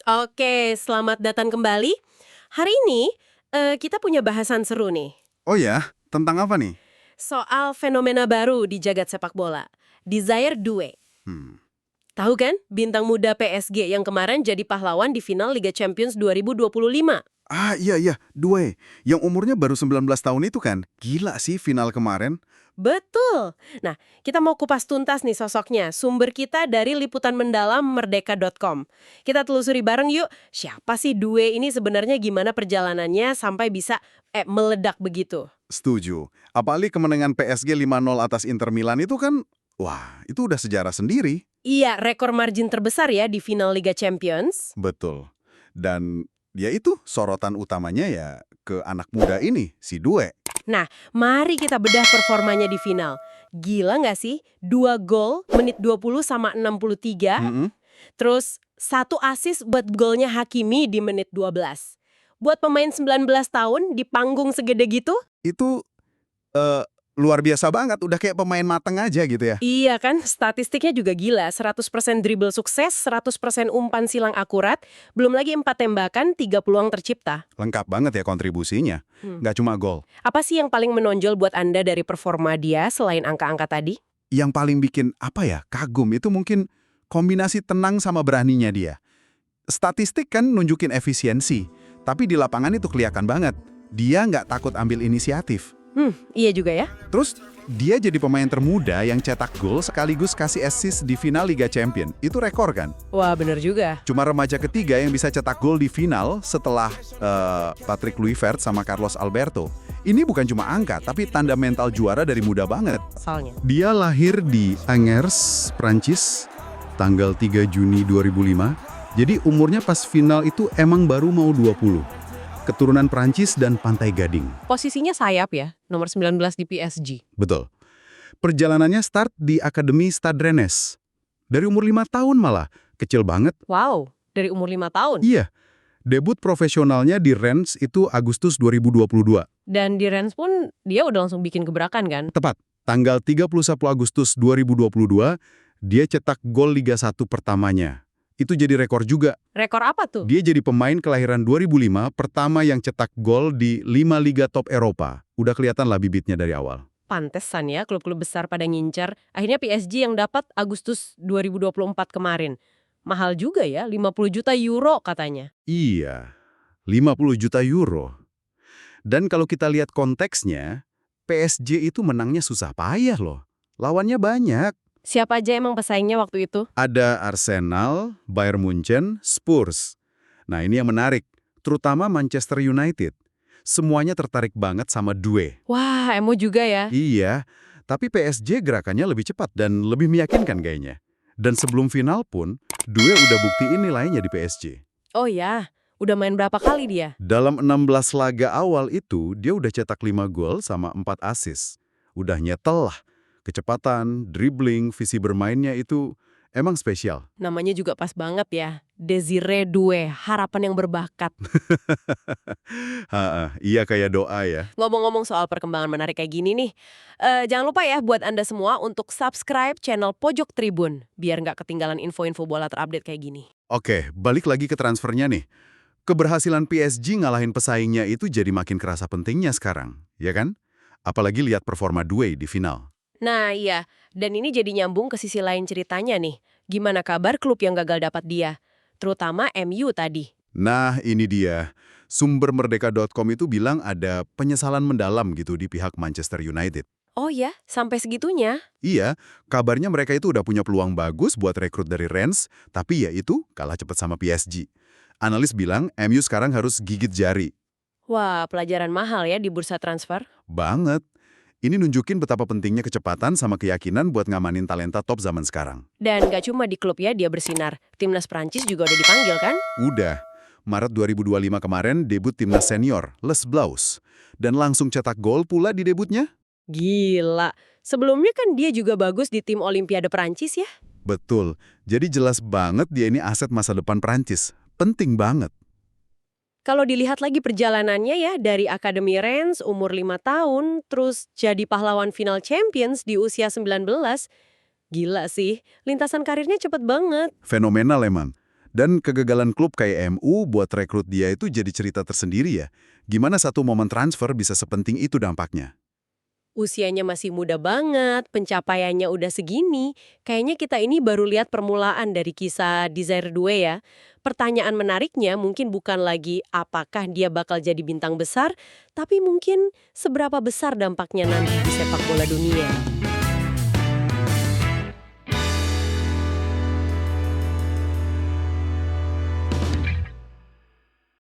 Oke, selamat datang kembali. Hari ini kita punya bahasan seru nih. Oh ya, tentang apa nih? Soal fenomena baru di jagat sepak bola. Desire Due. Hmm. Tahu kan, bintang muda PSG yang kemarin jadi pahlawan di final Liga Champions 2025. Iya, Due. Yang umurnya baru 19 tahun itu kan? Gila sih final kemarin. Betul. Nah, kita mau kupas tuntas nih sosoknya. Sumber kita dari liputan mendalam merdeka.com. Kita telusuri bareng yuk, siapa sih Due ini sebenarnya, gimana perjalanannya sampai bisa meledak begitu. Setuju. Apalagi kemenangan PSG 5-0 atas Inter Milan itu kan, wah, itu udah sejarah sendiri. Iya, rekor margin terbesar ya di final Liga Champions. Betul. Dan ya itu, sorotan utamanya ya ke anak muda ini, si Due. Nah, mari kita bedah performanya di final. Gila nggak sih? 2 gol, menit 20 sama 63. Mm-mm. Terus 1 assist buat golnya Hakimi di menit 12. Buat pemain 19 tahun di panggung segede gitu? Itu eh, luar biasa banget, udah kayak pemain mateng aja gitu ya. Iya kan, statistiknya juga gila. 100% dribble sukses, 100% umpan silang akurat, belum lagi 4 tembakan, 3 peluang tercipta. Lengkap banget ya kontribusinya. Nggak cuma gol. Apa sih yang paling menonjol buat Anda dari performa dia selain angka-angka tadi? Yang paling bikin apa ya, kagum itu mungkin kombinasi tenang sama beraninya dia. Statistik kan nunjukin efisiensi, tapi di lapangan itu kelihatan banget. Dia nggak takut ambil inisiatif. Iya juga ya. Terus, dia jadi pemain termuda yang cetak gol sekaligus kasih assist di final Liga Champion. Itu rekor kan? Wah, bener juga. Cuma remaja ketiga yang bisa cetak gol di final setelah Patrick Kluivert sama Carlos Alberto. Ini bukan cuma angka, tapi tanda mental juara dari muda banget. Soalnya. Dia lahir di Angers, Prancis, tanggal 3 Juni 2005. Jadi umurnya pas final itu emang baru mau 20. Keturunan Prancis dan Pantai Gading. Posisinya sayap ya, nomor 19 di PSG. Betul. Perjalanannya start di Akademi Stade Rennes. Dari umur 5 tahun malah. Kecil banget. Wow, dari umur 5 tahun. Iya. Debut profesionalnya di Rennes itu Agustus 2022. Dan di Rennes pun dia udah langsung bikin gebrakan kan? Tepat. Tanggal 31 Agustus 2022, dia cetak gol Liga 1 pertamanya. Itu jadi rekor juga. Rekor apa tuh? Dia jadi pemain kelahiran 2005 pertama yang cetak gol di 5 liga top Eropa. Udah kelihatan lah bibitnya dari awal. Pantesan ya klub-klub besar pada ngincar. Akhirnya PSG yang dapat Agustus 2024 kemarin. Mahal juga ya, 50 juta euro katanya. Iya, 50 juta euro. Dan kalau kita lihat konteksnya, PSG itu menangnya susah payah loh. Lawannya banyak. Siapa aja emang pesaingnya waktu itu? Ada Arsenal, Bayern Munchen, Spurs. Nah ini yang menarik, terutama Manchester United. Semuanya tertarik banget sama Due. Wah, emo juga ya. Iya, tapi PSG gerakannya lebih cepat dan lebih meyakinkan kayaknya. Dan sebelum final pun, Due udah buktiin nilainya di PSG. Oh ya, udah main berapa kali dia? Dalam 16 laga awal itu, dia udah cetak 5 gol sama 4 assist. Udah nyetel lah. Kecepatan, dribbling, visi bermainnya itu emang spesial. Namanya juga pas banget ya. Desire Due, harapan yang berbakat. Iya kayak doa ya. Ngomong-ngomong soal perkembangan menarik kayak gini nih, jangan lupa ya buat Anda semua untuk subscribe channel Pojok Tribun, biar nggak ketinggalan info-info bola terupdate kayak gini. Oke, balik lagi ke transfernya nih. Keberhasilan PSG ngalahin pesaingnya itu jadi makin kerasa pentingnya sekarang, ya kan? Apalagi lihat performa Due di final. Nah iya, dan ini jadi nyambung ke sisi lain ceritanya nih. Gimana kabar klub yang gagal dapat dia? Terutama MU tadi. Nah, ini dia. Sumber merdeka.com itu bilang ada penyesalan mendalam gitu di pihak Manchester United. Oh ya, sampai segitunya? Iya, kabarnya mereka itu udah punya peluang bagus buat rekrut dari Rennes, tapi ya itu kalah cepat sama PSG. Analis bilang MU sekarang harus gigit jari. Wah, pelajaran mahal ya di bursa transfer. Banget. Ini nunjukin betapa pentingnya kecepatan sama keyakinan buat ngamanin talenta top zaman sekarang. Dan gak cuma di klub ya dia bersinar. Timnas Prancis juga udah dipanggil kan? Udah. Maret 2025 kemarin debut timnas senior, Les Bleus. Dan langsung cetak gol pula di debutnya. Gila. Sebelumnya kan dia juga bagus di tim Olimpiade Prancis ya? Betul. Jadi jelas banget dia ini aset masa depan Prancis. Penting banget. Kalau dilihat lagi perjalanannya ya, dari Akademi Rennes umur 5 tahun, terus jadi pahlawan final Champions di usia 19, gila sih, lintasan karirnya cepet banget. Fenomenal emang. Dan kegagalan klub kayak MU buat rekrut dia itu jadi cerita tersendiri ya. Gimana satu momen transfer bisa sepenting itu dampaknya? Usianya masih muda banget, pencapaiannya udah segini. Kayaknya kita ini baru lihat permulaan dari kisah Desire Due ya. Pertanyaan menariknya mungkin bukan lagi apakah dia bakal jadi bintang besar, tapi mungkin seberapa besar dampaknya nanti di sepak bola dunia.